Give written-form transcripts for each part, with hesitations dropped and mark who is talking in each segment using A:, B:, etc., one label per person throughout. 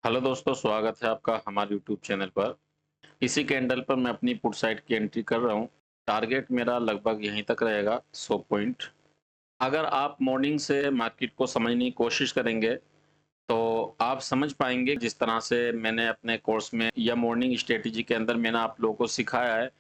A: Hello दोस्तों, स्वागत है आपका हमारे यूट्यूब चैनल पर। इसी कैंडल पर मैं अपनी पुट साइड की एंट्री कर रहा हूँ। टारगेट मेरा लगभग यहीं तक रहेगा 100 पॉइंट। अगर आप मॉर्निंग से मार्केट को समझने की कोशिश करेंगे तो आप समझ पाएंगे जिस तरह से मैंने अपने कोर्स में या मॉर्निंग स्ट्रेटेजी के अंदर मैंने आप लोगों को सिखाया है।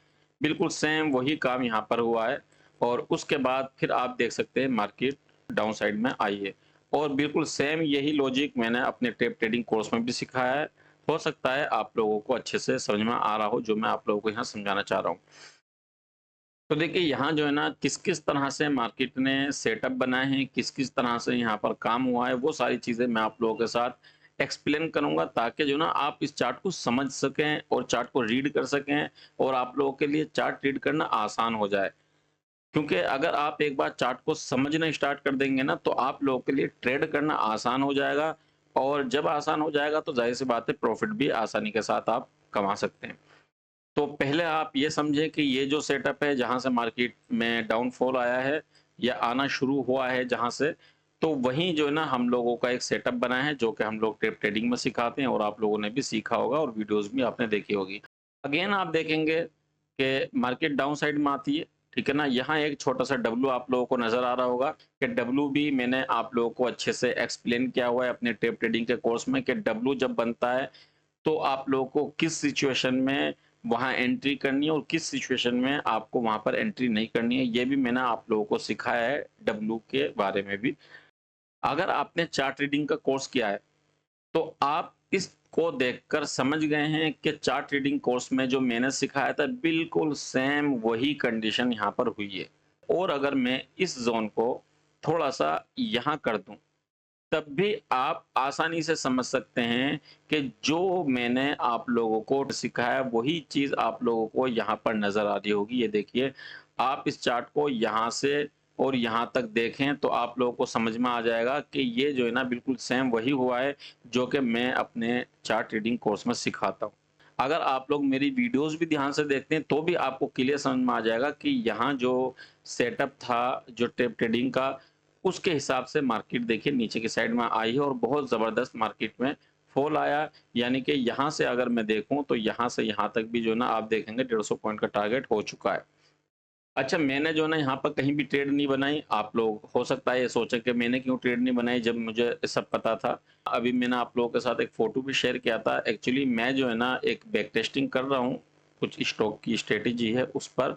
A: बिल्कुल सेम वही काम यहाँ पर हुआ है। और उसके बाद फिर आप देख सकते हैं मार्केट डाउन साइड में आई है। और बिल्कुल सेम यही लॉजिक मैंने अपने टेप ट्रेडिंग कोर्स में भी सिखाया है। हो सकता है आप लोगों को अच्छे से समझ में आ रहा हो जो मैं आप लोगों को यहाँ समझाना चाह रहा हूँ। तो देखिए यहाँ जो है ना किस-किस तरह से मार्केट ने सेटअप बनाए हैं, किस-किस तरह से यहाँ पर काम हुआ है, वो सारी चीज़ें मैं आप लोगों के साथ एक्सप्लेन करूँगा ताकि जो ना आप इस चार्ट को समझ सकें और चार्ट को रीड कर सकें और आप लोगों के लिए चार्ट रीड करना आसान हो जाए। क्योंकि अगर आप एक बार चार्ट को समझना स्टार्ट कर देंगे ना तो आप लोगों के लिए ट्रेड करना आसान हो जाएगा। और जब आसान हो जाएगा तो ज़ाहिर-सी बात है प्रॉफिट भी आसानी के साथ आप कमा सकते हैं। तो पहले आप ये समझें कि ये जो सेटअप है जहाँ से मार्केट में डाउनफॉल आया है या आना शुरू हुआ है जहाँ से, तो वहीं जो है ना हम लोगों का एक सेटअप बना है जो कि हम लोग टेप ट्रेडिंग में सिखाते हैं और आप लोगों ने भी सीखा होगा और वीडियोस भी आपने देखी होगी। अगेन आप देखेंगे कि मार्केट डाउन साइड में आती है, ठीक है ना? यहाँ एक छोटा-सा डब्ल्यू आप लोगों को नज़र आ रहा होगा कि डब्ल्यू भी मैंने आप लोगों को अच्छे से एक्सप्लेन किया हुआ है अपने टेप ट्रेडिंग के कोर्स में कि डब्ल्यू जब बनता है तो आप लोगों को किस सिचुएशन में वहाँ एंट्री करनी है और किस सिचुएशन में आपको वहाँ पर एंट्री नहीं करनी है, ये भी मैंने आप लोगों को सिखाया है डब्ल्यू के बारे में भी। अगर आपने चार्ट रीडिंग का कोर्स किया है, तो आप इसको देखकर समझ गए हैं कि चार्ट रीडिंग कोर्स में जो मैंने सिखाया था बिल्कुल सेम वही कंडीशन यहाँ पर हुई है। और अगर मैं इस ज़ोन को थोड़ा-सा यहाँ कर दूँ तब भी आप आसानी से समझ सकते हैं कि जो मैंने आप लोगों को सिखाया वही चीज़ आप लोगों को यहाँ पर नज़र आ रही होगी। ये देखिए, आप इस चार्ट को यहाँ से और यहाँ तक देखें तो आप लोगों को समझ में आ जाएगा कि ये जो है ना बिल्कुल सेम वही हुआ है जो कि मैं अपने चार्ट रीडिंग कोर्स में सिखाता हूँ। अगर आप लोग मेरी वीडियोज़ भी ध्यान से देखते हैं तो भी आपको क्लियर समझ में आ जाएगा कि यहाँ जो सेटअप था, जो टेप ट्रेडिंग का उसके हिसाब से मार्केट देखिए नीचे की साइड में आई है और बहुत ज़बरदस्त मार्केट में फॉल आया। यानी कि यहाँ से अगर मैं देखूँ तो यहाँ से यहाँ तक भी जो है ना आप देखेंगे 150 पॉइंट का टारगेट हो चुका है। अच्छा, मैंने जो है ना यहाँ पर कहीं भी ट्रेड नहीं बनाई। आप लोग हो सकता है ये सोचें कि मैंने क्यों ट्रेड नहीं बनाई जब मुझे ये सब पता था। अभी मैंने आप लोगों के साथ एक फ़ोटो भी शेयर किया था। एक्चुअली मैं जो है ना एक बैक टेस्टिंग कर रहा हूँ, कुछ स्टॉक की स्ट्रैटेजी है उस पर।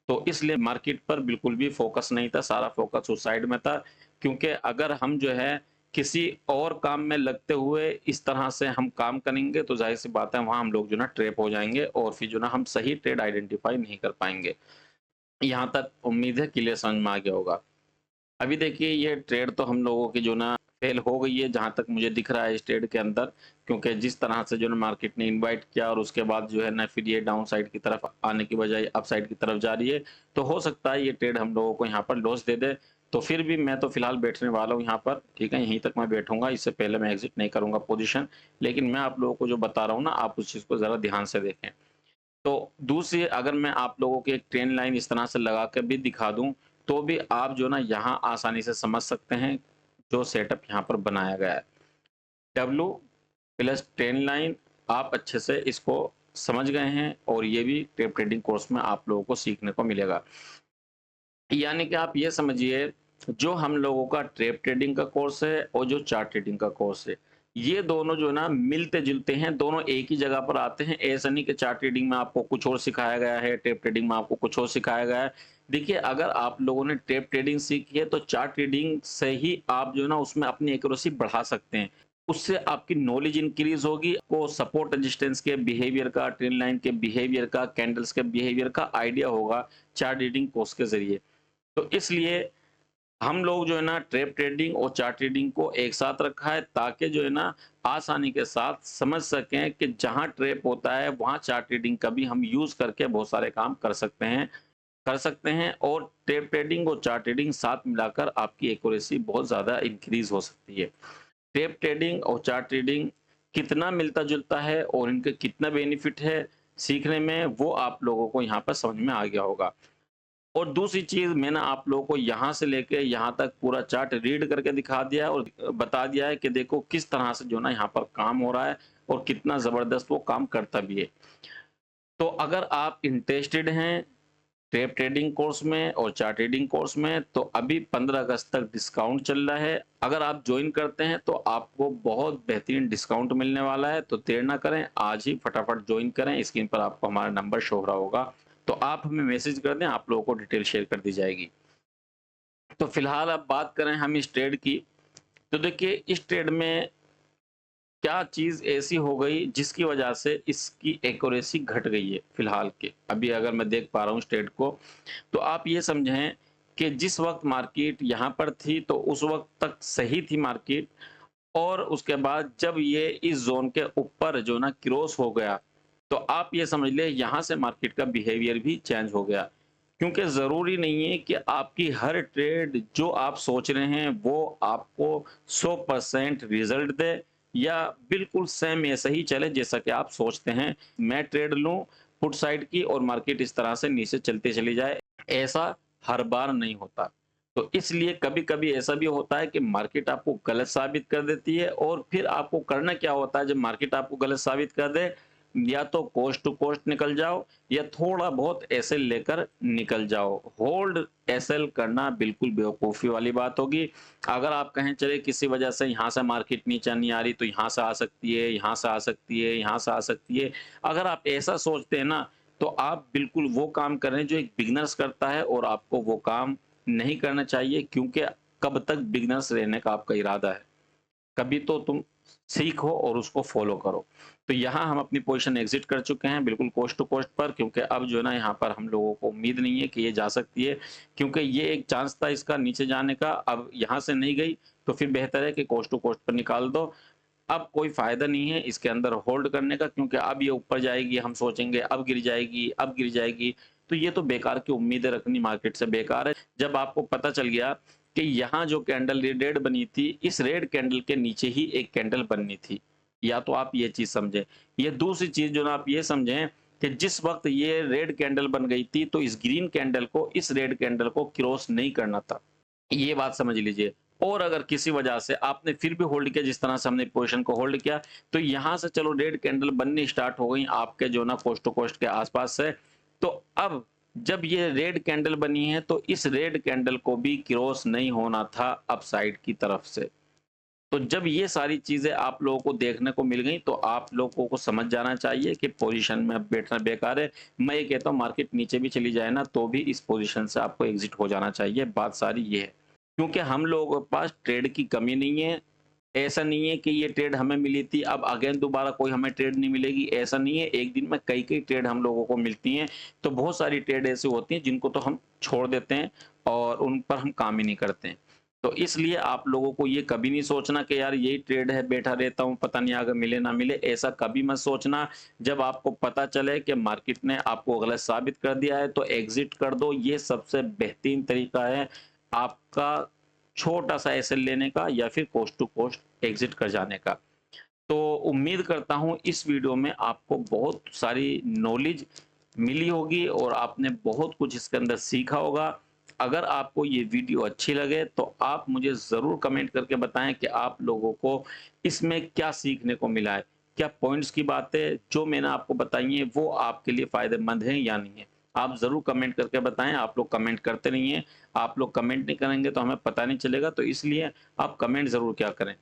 A: तो इसलिए मार्केट पर बिल्कुल भी फ़ोकस नहीं था, सारा फ़ोकस उस साइड में था। क्योंकि अगर हम जो है किसी और काम में लगते हुए इस तरह से हम काम करेंगे तो ज़ाहिर-सी बात है वहाँ हम लोग जो है ना ट्रैप हो जाएँगे और फिर जो है ना हम सही ट्रेड आइडेंटिफ़ाई नहीं कर पाएँगे। यहाँ तक उम्मीद है क्लियर समझ में आ गया होगा। अभी देखिए ये ट्रेड तो हम लोगों की जो ना फेल हो गई है जहाँ तक मुझे दिख रहा है इस ट्रेड के अंदर। क्योंकि जिस तरह से जो ना मार्केट ने इनवाइट किया और उसके बाद जो है ना फिर ये डाउन साइड की तरफ आने की बजाय अप साइड की तरफ जा रही है। तो हो सकता है ये ट्रेड हम लोगों को यहाँ पर लॉस दे दे। तो फिर भी मैं तो फिलहाल बैठने वाला हूँ यहाँ पर, ठीक है? यहीं तक मैं बैठूँगा, इससे पहले मैं एग्ज़िट नहीं करूँगा पोज़ीशन। लेकिन मैं आप लोगों को जो बता रहा हूँ ना आप उस चीज़ को ज़रा ध्यान से देखें। तो दूसरी अगर मैं आप लोगों की एक ट्रेंड लाइन इस तरह से लगा के भी दिखा दूँ, तो भी आप जो ना यहाँ आसानी से समझ सकते हैं, जो सेटअप यहाँ पर बनाया गया है। डब्ल्यू प्लस ट्रेंड लाइन आप अच्छे से इसको समझ गए हैं और ये भी टेप ट्रेडिंग कोर्स में आप लोगों को सीखने को मिलेगा। यानी कि आप ये समझिए, जो हम लोगों का ट्रेप ट्रेडिंग का कोर्स है और जो चार्ट ट्रेडिंग का कोर्स है, ये दोनों जो है ना मिलते-जुलते हैं, दोनों एक ही जगह पर आते हैं। ऐसा नहीं कि चार्ट ट्रेडिंग में आपको कुछ और सिखाया गया है, टेप ट्रेडिंग में आपको कुछ और सिखाया गया है। देखिए, अगर आप लोगों ने टेप ट्रेडिंग सीखी है, तो चार्ट ट्रेडिंग से ही आप जो है ना उसमें अपनी एक्यूरेसी बढ़ा सकते हैं। उससे आपकी नॉलेज इंक्रीज़ होगी, आपको सपोर्ट रेजिस्टेंस के बिहेवियर का, ट्रेंड लाइन के बिहेवियर का, कैंडल्स के बिहेवियर का आइडिया होगा चार्ट रीडिंग कोर्स के ज़रिए। तो इसलिए हम लोग जो है ना ट्रेप ट्रेडिंग और चार्ट ट्रेडिंग को एक साथ रखा है ताकि जो है ना आसानी के साथ समझ सकें कि जहाँ ट्रेप होता है वहाँ चार्ट ट्रेडिंग का भी हम यूज़ करके बहुत सारे काम कर सकते हैं और ट्रेप ट्रेडिंग और चार्ट ट्रेडिंग साथ मिलाकर आपकी एक्यूरेसी बहुत ज़्यादा इंक्रीज़ हो सकती है। ट्रेप ट्रेडिंग और चार्ट ट्रेडिंग कितना मिलता-जुलता है और इनके कितना बेनिफिट है सीखने में, वो आप लोगों को यहाँ पर समझ में आ गया होगा। और दूसरी चीज़ मैंने आप लोगों को यहाँ से लेके यहाँ तक पूरा चार्ट रीड करके दिखा दिया है और बता दिया है कि देखो किस तरह से जो ना यहाँ पर काम हो रहा है और कितना ज़बरदस्त वो काम करता भी है। तो अगर आप इंटरेस्टेड हैं टेप ट्रेडिंग कोर्स में और चार्ट ट्रेडिंग कोर्स में, तो अभी 15 अगस्त तक डिस्काउंट चल रहा है। अगर आप ज्वाइन करते हैं तो आपको बहुत बेहतरीन डिस्काउंट मिलने वाला है, तो देर ना करें, आज ही फटाफट ज्वाइन करें। स्क्रीन पर आपको हमारा नंबर शो हो रहा होगा, तो आप हमें मैसेज कर दें, आप लोगों को डिटेल शेयर कर दी जाएगी। तो फिलहाल अब बात करें हम इस ट्रेड की, तो देखिए इस ट्रेड में क्या चीज़ ऐसी हो गई जिसकी वजह से इसकी एक्यूरेसी घट गई है फिलहाल के अभी अगर मैं देख पा रहा हूँ इस ट्रेड को, तो आप ये समझें कि जिस वक्त मार्केट यहाँ पर थी तो उस वक्त तक सही थी मार्केट, और उसके बाद जब ये इस जोन के ऊपर जो ना क्रॉस हो गया, तो आप ये समझ ले यहाँ से मार्केट का बिहेवियर भी चेंज हो गया। क्योंकि ज़रूरी नहीं है कि आपकी हर ट्रेड जो आप सोच रहे हैं वो आपको 100% रिजल्ट दे या बिल्कुल सेम ऐसा ही चले जैसा कि आप सोचते हैं। मैं ट्रेड लूं पुट साइड की और मार्केट इस तरह से नीचे चलते चली जाए, ऐसा हर बार नहीं होता। तो इसलिए कभी-कभी ऐसा भी होता है कि मार्केट आपको गलत साबित कर देती है, और फिर आपको करना क्या होता है जब मार्केट आपको गलत साबित कर दे, या तो कोस्ट टू कोस्ट निकल जाओ या थोड़ा बहुत एसएल लेकर निकल जाओ। होल्ड एसएल करना बिल्कुल बेवकूफ़ी वाली बात होगी। अगर आप कहें चले किसी वजह से यहाँ से मार्केट नीचे नहीं आ रही तो यहाँ से आ सकती है, यहाँ से आ सकती है, यहाँ से आ सकती है। अगर आप ऐसा सोचते हैं ना, तो आप बिल्कुल वो काम कर रहे हैं जो एक बिगिनर्स करता है, और आपको वो काम नहीं करना चाहिए, क्योंकि कब तक बिगिनर्स रहने का आपका इरादा है। कभी तो तुम सीखो और उसको फॉलो करो। तो यहाँ हम अपनी पोजीशन एग्जिट कर चुके हैं बिल्कुल कोस्ट टू कोस्ट पर, क्योंकि अब जो है ना यहाँ पर हम लोगों को उम्मीद नहीं है कि ये जा सकती है, क्योंकि ये एक चांस था इसका नीचे जाने का। अब यहाँ से नहीं गई तो फिर बेहतर है कि कोस्ट टू कोस्ट पर निकाल दो। अब कोई फायदा नहीं है इसके अंदर होल्ड करने का, क्योंकि अब ये ऊपर जाएगी, हम सोचेंगे अब गिर जाएगी, अब गिर जाएगी, तो ये तो बेकार की उम्मीदें रखनी मार्केट से बेकार है। जब आपको पता चल गया कि यहाँ जो कैंडल रेड बनी थी, इस रेड कैंडल के नीचे ही एक कैंडल बननी थी, या तो आप ये चीज समझें। ये दूसरी चीज जो ना आप ये समझें कि जिस वक्त ये रेड कैंडल बन गई थी तो इस ग्रीन कैंडल को, इस रेड कैंडल को क्रॉस नहीं करना था, ये बात समझ लीजिए। और अगर किसी वजह से आपने फिर भी होल्ड किया, जिस तरह से हमने पोजीशन को होल्ड किया, तो यहां से चलो रेड कैंडल बननी स्टार्ट हो गई आपके जो ना कोस्ट टू कोस्ट के आसपास से। तो अब जब ये रेड कैंडल बनी है तो इस रेड कैंडल को भी क्रॉस नहीं होना था अपसाइड की तरफ से। तो जब ये सारी चीजें आप लोगों को देखने को मिल गई, तो आप लोगों को समझ जाना चाहिए कि पोजीशन में अब बैठना बेकार है। मैं ये कहता हूँ मार्केट नीचे भी चली जाए ना, तो भी इस पोजीशन से आपको एग्जिट हो जाना चाहिए। बात सारी ये है, क्योंकि हम लोगों के पास ट्रेड की कमी नहीं है। ऐसा नहीं है कि ये ट्रेड हमें मिली थी अब अगेन दोबारा कोई हमें ट्रेड नहीं मिलेगी, ऐसा नहीं है। एक दिन में कई कई ट्रेड हम लोगों को मिलती हैं। तो बहुत सारी ट्रेड ऐसी होती हैं जिनको तो हम छोड़ देते हैं और उन पर हम काम ही नहीं करते हैं। तो इसलिए आप लोगों को ये कभी नहीं सोचना कि यार यही ट्रेड है, बैठा रहता हूँ, पता नहीं आगे मिले ना मिले, ऐसा कभी मत सोचना। जब आपको पता चले कि मार्केट ने आपको गलत साबित कर दिया है तो एग्जिट कर दो। ये सबसे बेहतरीन तरीका है आपका छोटा सा एसएल लेने का या फिर कोस्ट टू कोस्ट एग्जिट कर जाने का। तो उम्मीद करता हूँ इस वीडियो में आपको बहुत सारी नॉलेज मिली होगी और आपने बहुत कुछ इसके अंदर सीखा होगा। अगर आपको ये वीडियो अच्छी लगे तो आप मुझे ज़रूर कमेंट करके बताएं कि आप लोगों को इसमें क्या सीखने को मिला है। क्या पॉइंट्स की बातें जो मैंने आपको बताई हैं वो आपके लिए फ़ायदेमंद हैं या नहीं है। आप ज़रूर कमेंट करके बताएं। आप लोग कमेंट करते नहीं हैं, आप लोग कमेंट नहीं करेंगे तो हमें पता नहीं चलेगा, तो इसलिए आप कमेंट ज़रूर क्या करें।